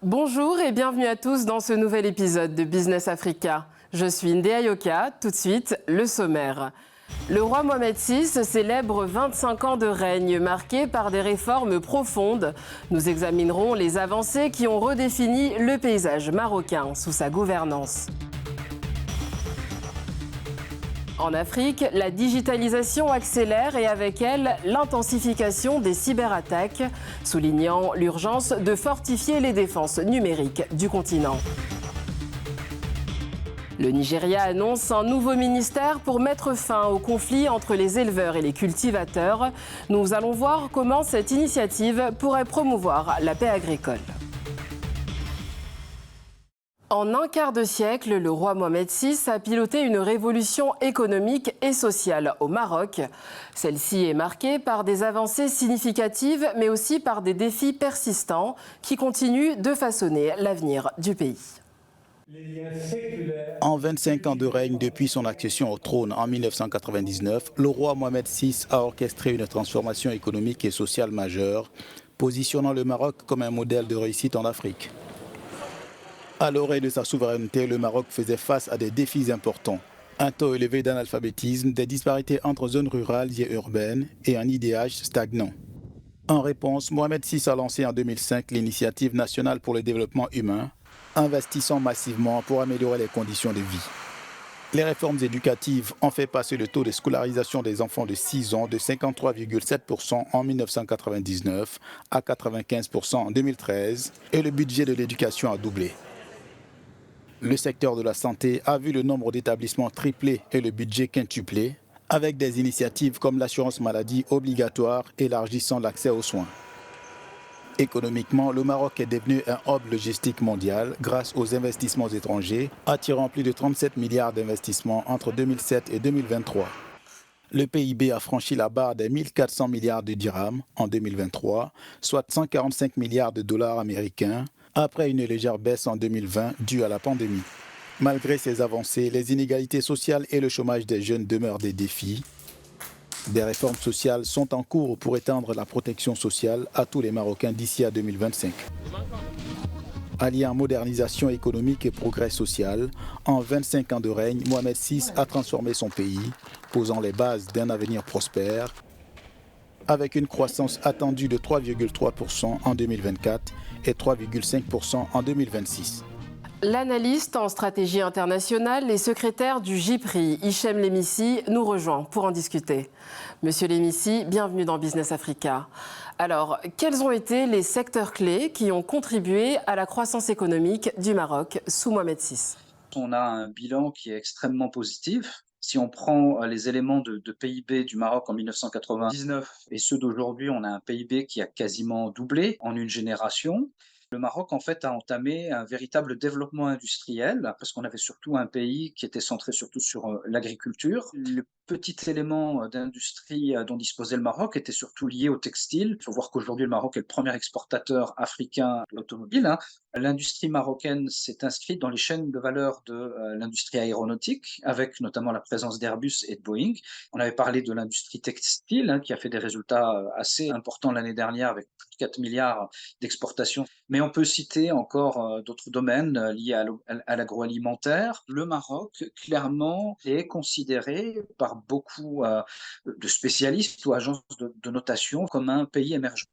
Bonjour et bienvenue à tous dans ce nouvel épisode de Business Africa. Je suis Ndéa Yoka, tout de suite le sommaire. Le roi Mohamed VI célèbre 25 ans de règne marqués par des réformes profondes. Nous examinerons les avancées qui ont redéfini le paysage marocain sous sa gouvernance. En Afrique, la digitalisation accélère et avec elle l'intensification des cyberattaques, soulignant l'urgence de fortifier les défenses numériques du continent. Le Nigeria annonce un nouveau ministère pour mettre fin au conflit entre les éleveurs et les cultivateurs. Nous allons voir comment cette initiative pourrait promouvoir la paix agricole. En un quart de siècle, le roi Mohamed VI a piloté une révolution économique et sociale au Maroc. Celle-ci est marquée par des avancées significatives, mais aussi par des défis persistants qui continuent de façonner l'avenir du pays. En 25 ans de règne depuis son accession au trône en 1999, le roi Mohamed VI a orchestré une transformation économique et sociale majeure, positionnant le Maroc comme un modèle de réussite en Afrique. À l'orée de sa souveraineté, le Maroc faisait face à des défis importants. Un taux élevé d'analphabétisme, des disparités entre zones rurales et urbaines et un IDH stagnant. En réponse, Mohamed VI a lancé en 2005 l'initiative nationale pour le développement humain, investissant massivement pour améliorer les conditions de vie. Les réformes éducatives ont fait passer le taux de scolarisation des enfants de 6 ans de 53,7% en 1999 à 95% en 2013 et le budget de l'éducation a doublé. Le secteur de la santé a vu le nombre d'établissements tripler et le budget quintupler, avec des initiatives comme l'assurance maladie obligatoire élargissant l'accès aux soins. Économiquement, le Maroc est devenu un hub logistique mondial grâce aux investissements étrangers, attirant plus de 37 milliards d'investissements entre 2007 et 2023. Le PIB a franchi la barre des 1400 milliards de dirhams en 2023, soit 145 milliards de dollars américains, après une légère baisse en 2020 due à la pandémie. Malgré ces avancées, les inégalités sociales et le chômage des jeunes demeurent des défis. Des réformes sociales sont en cours pour étendre la protection sociale à tous les Marocains d'ici à 2025. Alliant modernisation économique et progrès social, en 25 ans de règne, Mohamed VI a transformé son pays, posant les bases d'un avenir prospère, avec une croissance attendue de 3,3% en 2024 et 3,5% en 2026. L'analyste en stratégie internationale et secrétaire du JIPRI, Hichem Lemisi, nous rejoint pour en discuter. Monsieur Lemisi, bienvenue dans Business Africa. Alors, quels ont été les secteurs clés qui ont contribué à la croissance économique du Maroc sous Mohamed VI? On a un bilan qui est extrêmement positif. Si on prend les éléments de PIB du Maroc en 1999 et ceux d'aujourd'hui, on a un PIB qui a quasiment doublé en une génération. Le Maroc, en fait, a entamé un véritable développement industriel parce qu'on avait surtout un pays qui était centré surtout sur l'agriculture. Le petit élément d'industrie dont disposait le Maroc était surtout lié au textile. Il faut voir qu'aujourd'hui, le Maroc est le premier exportateur africain de l'automobile. L'industrie marocaine s'est inscrite dans les chaînes de valeur de l'industrie aéronautique, avec notamment la présence d'Airbus et de Boeing. On avait parlé de l'industrie textile, qui a fait des résultats assez importants l'année dernière, avec plus de 4 milliards d'exportations. Mais on peut citer encore d'autres domaines liés à l'agroalimentaire. Le Maroc, clairement, est considéré par beaucoup de spécialistes ou agences de notation comme un pays émergent.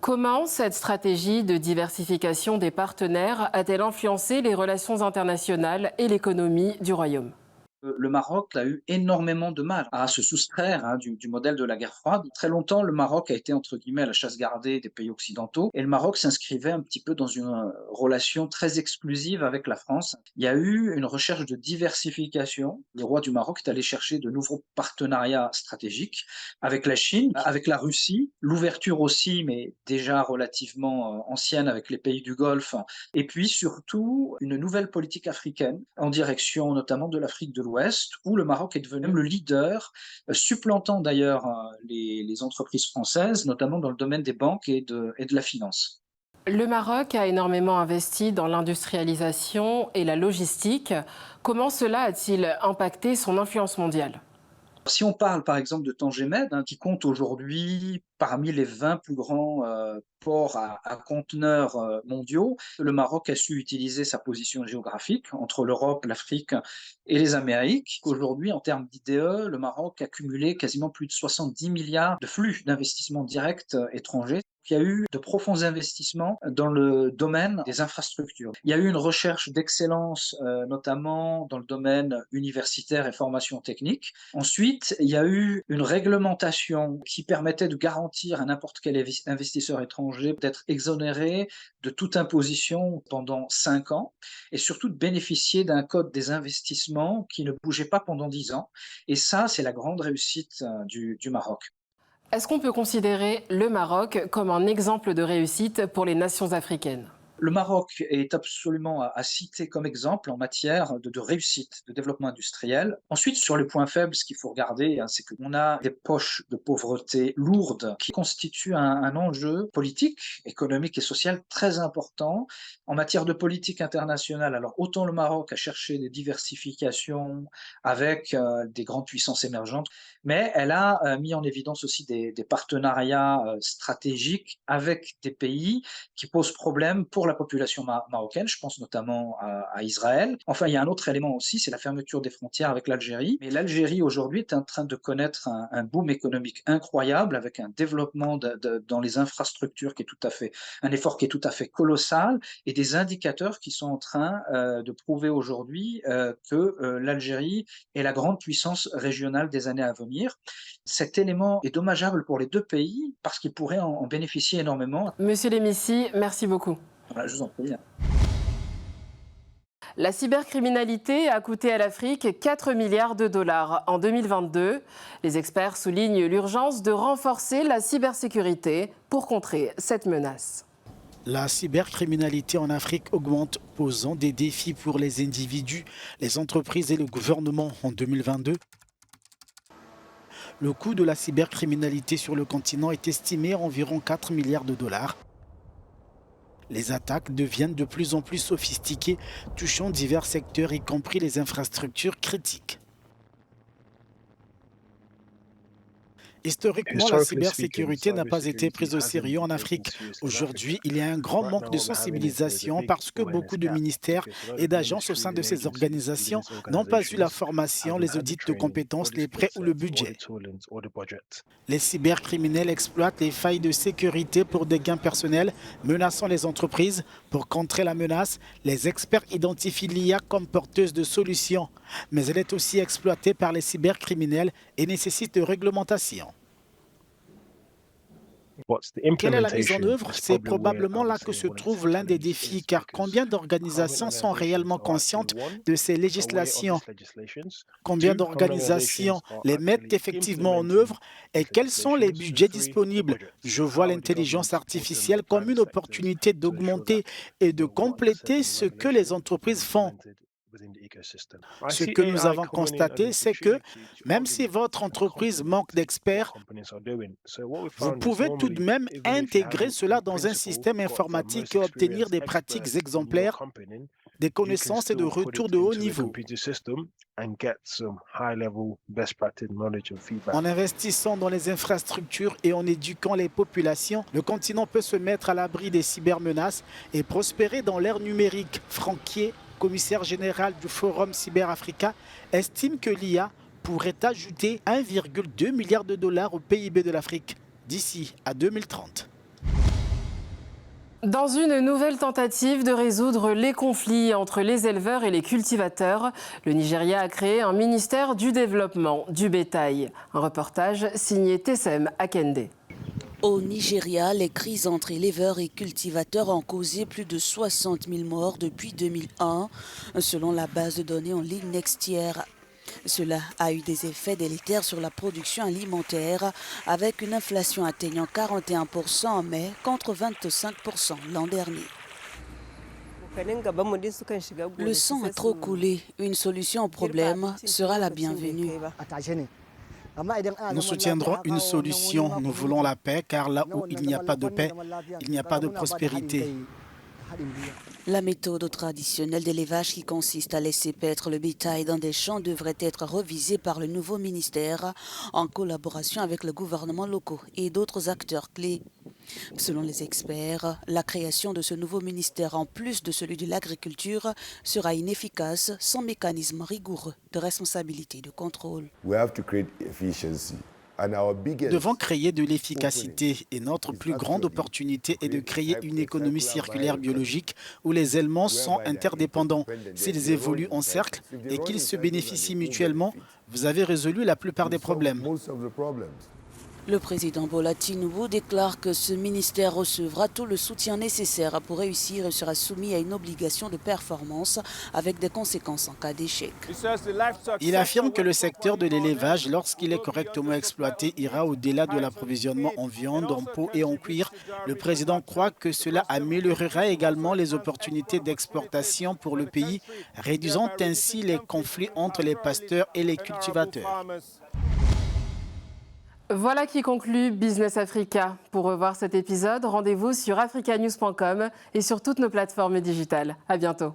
Comment cette stratégie de diversification des partenaires a-t-elle influencé les relations internationales et l'économie du royaume ? Le Maroc a eu énormément de mal à se soustraire du modèle de la guerre froide. Très longtemps, le Maroc a été entre guillemets à la chasse gardée des pays occidentaux et le Maroc s'inscrivait un petit peu dans une relation très exclusive avec la France. Il y a eu une recherche de diversification. Le roi du Maroc est allé chercher de nouveaux partenariats stratégiques avec la Chine, avec la Russie, l'ouverture aussi, mais déjà relativement ancienne avec les pays du Golfe, et puis surtout une nouvelle politique africaine en direction notamment de l'Afrique de l'Ouest, où le Maroc est devenu le leader, supplantant d'ailleurs les entreprises françaises, notamment dans le domaine des banques et de la finance. Le Maroc a énormément investi dans l'industrialisation et la logistique. Comment cela a-t-il impacté son influence mondiale ? Si on parle par exemple de Tangemed, qui compte aujourd'hui parmi les 20 plus grands ports à conteneurs mondiaux, le Maroc a su utiliser sa position géographique entre l'Europe, l'Afrique et les Amériques. Aujourd'hui, en termes d'IDE, le Maroc a cumulé quasiment plus de 70 milliards de flux d'investissements directs étrangers. Il y a eu de profonds investissements dans le domaine des infrastructures. Il y a eu une recherche d'excellence, notamment dans le domaine universitaire et formation technique. Ensuite, il y a eu une réglementation qui permettait de garantir à n'importe quel investisseur étranger d'être exonéré de toute imposition pendant 5 ans et surtout de bénéficier d'un code des investissements qui ne bougeait pas pendant 10 ans. Et ça, c'est la grande réussite du Maroc. Est-ce qu'on peut considérer le Maroc comme un exemple de réussite pour les nations africaines ? Le Maroc est absolument à citer comme exemple en matière de réussite, de développement industriel. Ensuite, sur les points faibles, ce qu'il faut regarder, c'est qu'on a des poches de pauvreté lourdes qui constituent un enjeu politique, économique et social très important. En matière de politique internationale, alors autant le Maroc a cherché des diversifications avec des grandes puissances émergentes, mais elle a mis en évidence aussi des partenariats stratégiques avec des pays qui posent problème pour la population marocaine, je pense notamment à Israël. Enfin, il y a un autre élément aussi, c'est la fermeture des frontières avec l'Algérie. Mais l'Algérie, aujourd'hui, est en train de connaître un boom économique incroyable, avec un développement dans les infrastructures qui est un effort qui est tout à fait colossal, et des indicateurs qui sont en train de prouver aujourd'hui que l'Algérie est la grande puissance régionale des années à venir. Cet élément est dommageable pour les deux pays parce qu'ils pourraient en bénéficier énormément. Monsieur Lemissi, merci beaucoup. Voilà, je vous en prie. La cybercriminalité a coûté à l'Afrique 4 milliards de dollars en 2022. Les experts soulignent l'urgence de renforcer la cybersécurité pour contrer cette menace. La cybercriminalité en Afrique augmente, posant des défis pour les individus, les entreprises et le gouvernement en 2022. Le coût de la cybercriminalité sur le continent est estimé à environ 4 milliards de dollars. Les attaques deviennent de plus en plus sophistiquées, touchant divers secteurs, y compris les infrastructures critiques. Historiquement, la cybersécurité n'a pas été prise au sérieux en Afrique. Aujourd'hui, il y a un grand manque de sensibilisation parce que beaucoup de ministères et d'agences au sein de ces organisations n'ont pas eu la formation, les audits de compétences, les prêts ou le budget. Les cybercriminels exploitent les failles de sécurité pour des gains personnels, menaçant les entreprises. Pour contrer la menace, les experts identifient l'IA comme porteuse de solutions, mais elle est aussi exploitée par les cybercriminels et nécessite de réglementation. Quelle est la mise en œuvre? C'est probablement là que se trouve l'un des défis, car combien d'organisations sont réellement conscientes de ces législations? Combien d'organisations les mettent effectivement en œuvre et quels sont les budgets disponibles? Je vois l'intelligence artificielle comme une opportunité d'augmenter et de compléter ce que les entreprises font. Ce que nous avons constaté, c'est que même si votre entreprise manque d'experts, vous pouvez tout de même intégrer cela dans un système informatique et obtenir des pratiques exemplaires, des connaissances et de retours de haut niveau. En investissant dans les infrastructures et en éduquant les populations, le continent peut se mettre à l'abri des cybermenaces et prospérer dans l'ère numérique. Franquier, commissaire général du Forum Cyber Africa, estime que l'IA pourrait ajouter 1,2 milliard de dollars au PIB de l'Afrique d'ici à 2030. Dans une nouvelle tentative de résoudre les conflits entre les éleveurs et les cultivateurs, le Nigeria a créé un ministère du développement du bétail. Un reportage signé Tessem Akende. Au Nigeria, les crises entre éleveurs et cultivateurs ont causé plus de 60 000 morts depuis 2001, selon la base de données en ligne Nextier. Cela a eu des effets délétères sur la production alimentaire, avec une inflation atteignant 41% en mai contre 25% l'an dernier. Le sang a trop coulé. Une solution au problème sera la bienvenue. Nous soutiendrons une solution. Nous voulons la paix, car là où il n'y a pas de paix, il n'y a pas de prospérité. La méthode traditionnelle d'élevage qui consiste à laisser paître le bétail dans des champs devrait être revisée par le nouveau ministère en collaboration avec le gouvernement local et d'autres acteurs clés. Selon les experts, la création de ce nouveau ministère, en plus de celui de l'agriculture, sera inefficace sans mécanisme rigoureux de responsabilité et de contrôle. Nous devons créer de l'efficacité et notre plus grande opportunité est de créer une économie circulaire biologique où les éléments sont interdépendants. S'ils évoluent en cercle et qu'ils se bénéficient mutuellement, vous avez résolu la plupart des problèmes. Le président Bola Tinubu déclare que ce ministère recevra tout le soutien nécessaire pour réussir et sera soumis à une obligation de performance avec des conséquences en cas d'échec. Il affirme que le secteur de l'élevage, lorsqu'il est correctement exploité, ira au-delà de l'approvisionnement en viande, en peau et en cuir. Le président croit que cela améliorera également les opportunités d'exportation pour le pays, réduisant ainsi les conflits entre les pasteurs et les cultivateurs. Voilà qui conclut Business Africa. Pour revoir cet épisode, rendez-vous sur africanews.com et sur toutes nos plateformes digitales. À bientôt.